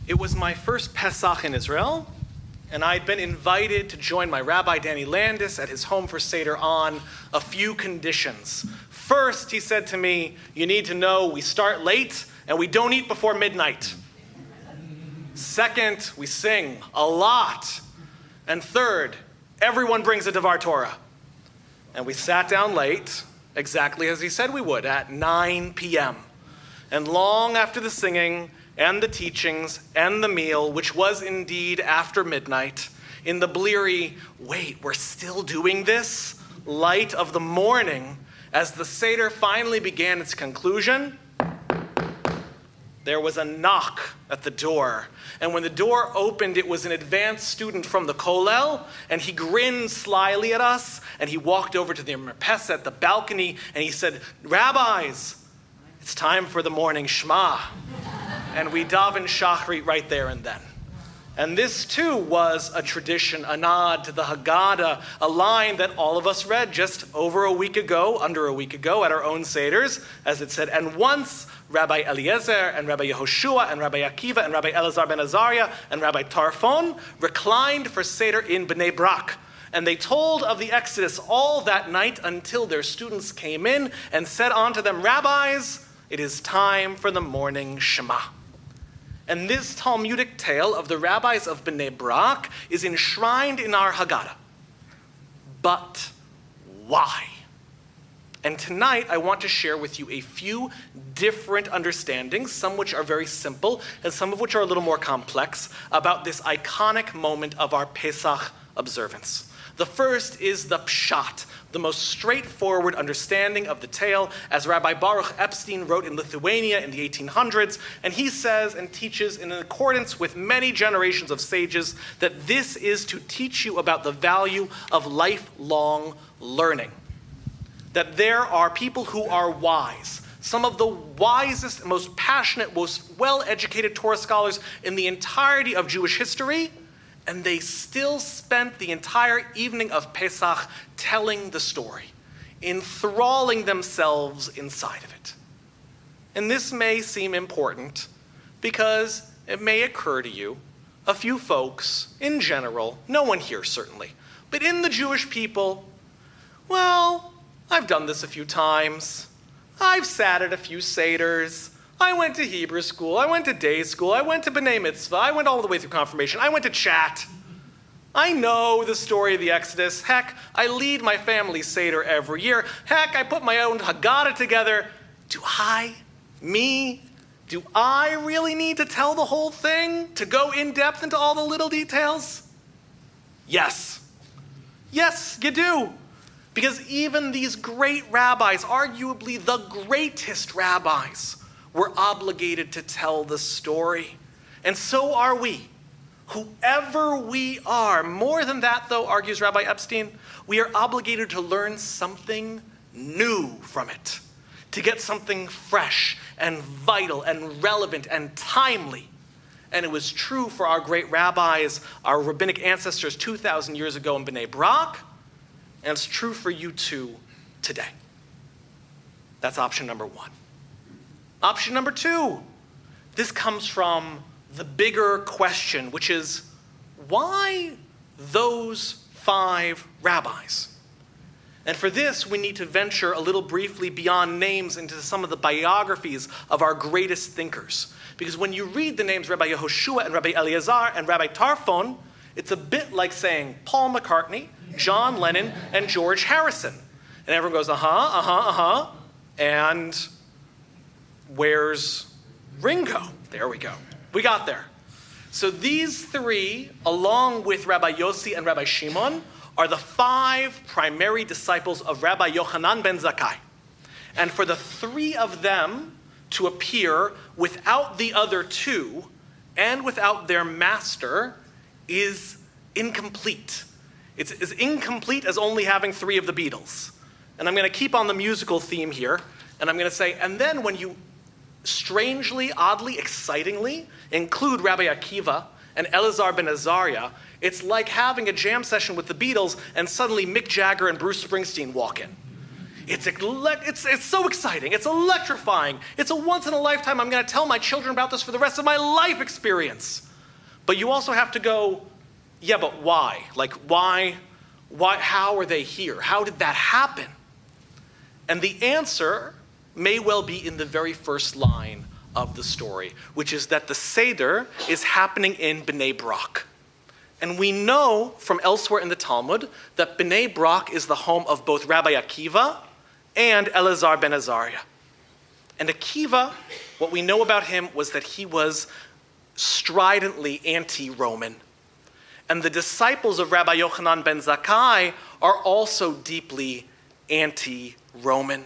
It was my first Pesach in Israel, and I'd been invited to join my Rabbi Danny Landis at his home for Seder on a few conditions. First, he said to me, you need to know we start late and we don't eat before midnight. Second, we sing a lot. And third, everyone brings a Devar Torah. And we sat down late, exactly as he said we would, at 9 p.m. And long after the singing and the teachings and the meal, which was indeed after midnight, in the bleary, wait, we're still doing this, light of the morning, as the Seder finally began its conclusion, there was a knock at the door. And when the door opened, it was an advanced student from the Kollel, and he grinned slyly at us, and he walked over to the Merpesa at the balcony, and he said, Rabbis, it's time for the morning Shema. And we davened Shachrit right there and then. And this too was a tradition, a nod to the Haggadah, a line that all of us read just under a week ago at our own Seders, as it said, and once Rabbi Eliezer and Rabbi Yehoshua and Rabbi Akiva and Rabbi Elazar ben Azariah and Rabbi Tarfon reclined for Seder in Bnei Brak. And they told of the Exodus all that night until their students came in and said unto them, Rabbis, it is time for the morning Shema. And this Talmudic tale of the rabbis of Bnei Brak is enshrined in our Haggadah. But why? And tonight I want to share with you a few different understandings, some which are very simple and some of which are a little more complex, about this iconic moment of our Pesach observance. The first is the pshat, the most straightforward understanding of the tale, as Rabbi Baruch Epstein wrote in Lithuania in the 1800s, and he says and teaches in accordance with many generations of sages that this is to teach you about the value of lifelong learning. That there are people who are wise, some of the wisest, most passionate, most well-educated Torah scholars in the entirety of Jewish history, and they still spent the entire evening of Pesach telling the story, enthralling themselves inside of it. And this may seem important because it may occur to you, a few folks in general, no one here certainly, but in the Jewish people, well, I've done this a few times. I've sat at a few Seders. I went to Hebrew school, I went to day school, I went to B'nai Mitzvah, I went all the way through confirmation, I went to chat. I know the story of the Exodus. Heck, I lead my family Seder every year. Heck, I put my own Haggadah together. Do I really need to tell the whole thing? To go in depth into all the little details? Yes. Yes, you do. Because even these great rabbis, arguably the greatest rabbis, we're obligated to tell the story. And so are we. Whoever we are, more than that though, argues Rabbi Epstein, we are obligated to learn something new from it, to get something fresh and vital and relevant and timely. And it was true for our great rabbis, our rabbinic ancestors 2,000 years ago in Bnei Brak, and it's true for you too today. That's option number one. Option number two, this comes from the bigger question, which is, why those 5 rabbis? And for this, we need to venture a little briefly beyond names into some of the biographies of our greatest thinkers. Because when you read the names Rabbi Yehoshua and Rabbi Eliezer and Rabbi Tarfon, it's a bit like saying Paul McCartney, John Lennon, and George Harrison. And everyone goes, and where's Ringo? There we go. We got there. So these 3, along with Rabbi Yossi and Rabbi Shimon, are the 5 primary disciples of Rabbi Yochanan ben Zakkai. And for the 3 of them to appear without the other 2 and without their master is incomplete. It's as incomplete as only having 3 of the Beatles. And I'm going to keep on the musical theme here, and I'm going to say, and then when you strangely, oddly, excitingly include Rabbi Akiva and Elazar ben Azariah, it's like having a jam session with the Beatles and suddenly Mick Jagger and Bruce Springsteen walk in. It's so exciting. It's electrifying. It's a once in a lifetime, I'm going to tell my children about this for the rest of my life experience. But you also have to go, yeah, but why? Like, why, how are they here? How did that happen? And the answer may well be in the very first line of the story, which is that the Seder is happening in Bnei Brak. And we know from elsewhere in the Talmud that Bnei Brak is the home of both Rabbi Akiva and Elazar ben Azariah. And Akiva, what we know about him was that he was stridently anti-Roman. And the disciples of Rabbi Yochanan ben Zakkai are also deeply anti-Roman.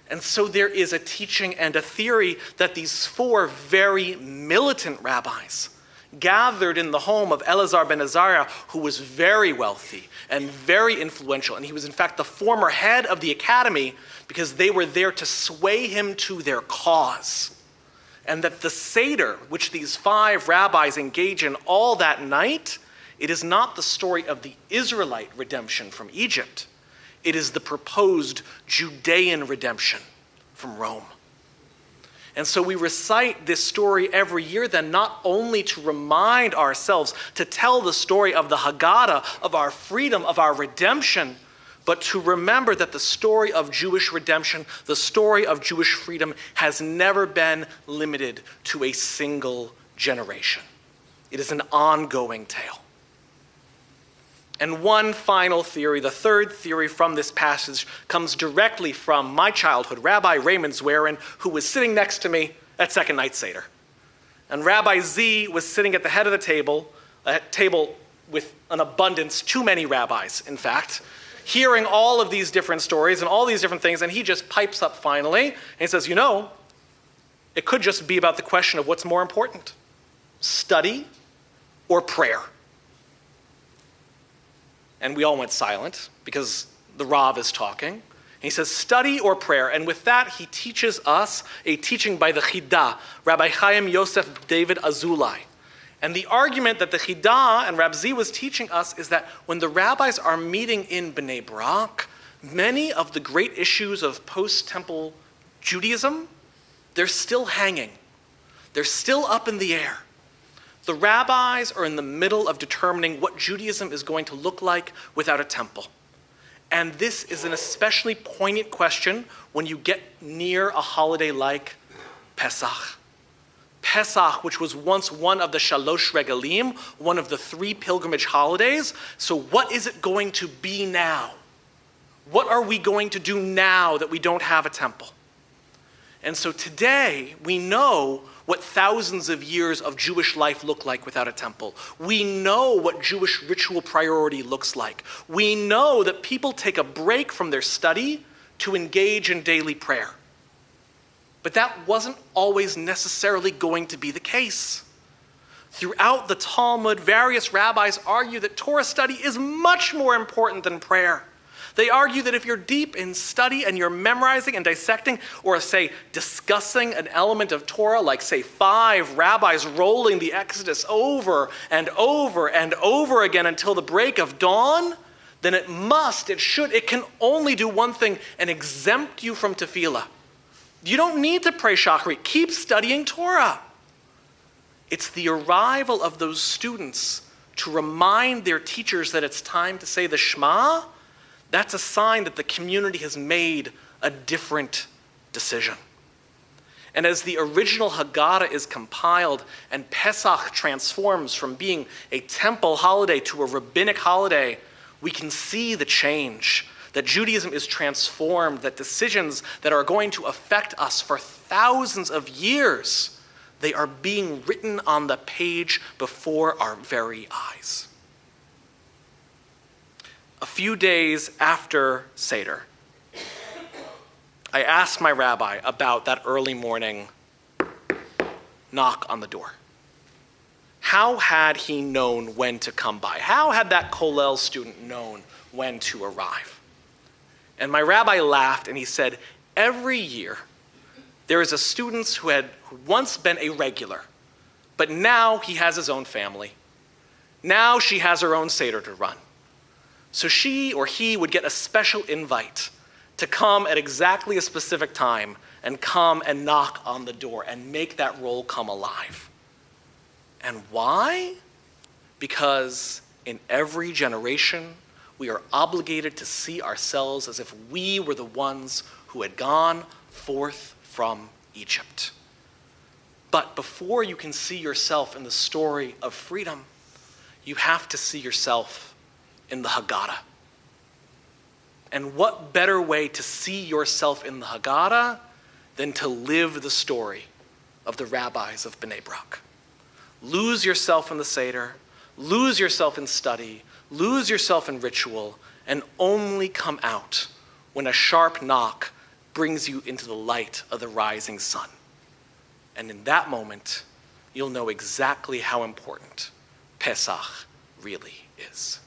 And so there is a teaching and a theory that these four very militant rabbis gathered in the home of Elazar ben Azariah, who was very wealthy and very influential. And he was, in fact, the former head of the academy because they were there to sway him to their cause. And that the Seder, which these five rabbis engage in all that night, it is not the story of the Israelite redemption from Egypt. It is the proposed Judean redemption from Rome. And so we recite this story every year then, not only to remind ourselves, to tell the story of the Haggadah, of our freedom, of our redemption, but to remember that the story of Jewish redemption, the story of Jewish freedom, has never been limited to a single generation. It is an ongoing tale. And one final theory, the third theory from this passage, comes directly from my childhood, Rabbi Raymond Zwerin, who was sitting next to me at Second Night Seder. And Rabbi Z was sitting at the head of the table, a table with an abundance, too many rabbis, in fact, hearing all of these different stories and all these different things, and he just pipes up finally, and he says, you know, it could just be about the question of what's more important, study or prayer. And we all went silent because the Rav is talking. And he says, study or prayer. And with that, he teaches us a teaching by the Chida, Rabbi Chaim Yosef David Azulai. And the argument that the Chida and Rab Z was teaching us is that when the rabbis are meeting in Bnei Brak, many of the great issues of post-temple Judaism, they're still hanging. They're still up in the air. The rabbis are in the middle of determining what Judaism is going to look like without a temple. And this is an especially poignant question when you get near a holiday like Pesach. Pesach, which was once one of the Shalosh Regalim, one of the three pilgrimage holidays. So what is it going to be now? What are we going to do now that we don't have a temple? And so today, we know what thousands of years of Jewish life look like without a temple. We know what Jewish ritual priority looks like. We know that people take a break from their study to engage in daily prayer. But that wasn't always necessarily going to be the case. Throughout the Talmud, various rabbis argue that Torah study is much more important than prayer. They argue that if you're deep in study and you're memorizing and dissecting, or say discussing an element of Torah, like say 5 rabbis rolling the Exodus over and over and over again until the break of dawn, then it can only do one thing and exempt you from tefillah. You don't need to pray Shacharit. Keep studying Torah. It's the arrival of those students to remind their teachers that it's time to say the Shema. That's a sign that the community has made a different decision. And as the original Haggadah is compiled and Pesach transforms from being a temple holiday to a rabbinic holiday, we can see the change, that Judaism is transformed, that decisions that are going to affect us for thousands of years, they are being written on the page before our very eyes. A few days after Seder, I asked my rabbi about that early morning knock on the door. How had he known when to come by? How had that Kollel student known when to arrive? And my rabbi laughed and he said, every year there is a student who had once been a regular, but now he has his own family. Now she has her own Seder to run. So she or he would get a special invite to come at exactly a specific time and come and knock on the door and make that role come alive. And why? Because in every generation, we are obligated to see ourselves as if we were the ones who had gone forth from Egypt. But before you can see yourself in the story of freedom, you have to see yourself in the Haggadah. And what better way to see yourself in the Haggadah than to live the story of the rabbis of Bnei Brak? Lose yourself in the Seder, lose yourself in study, lose yourself in ritual, and only come out when a sharp knock brings you into the light of the rising sun. And in that moment, you'll know exactly how important Pesach really is.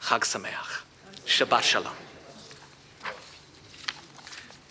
Chag Sameach. Shabbat Shalom.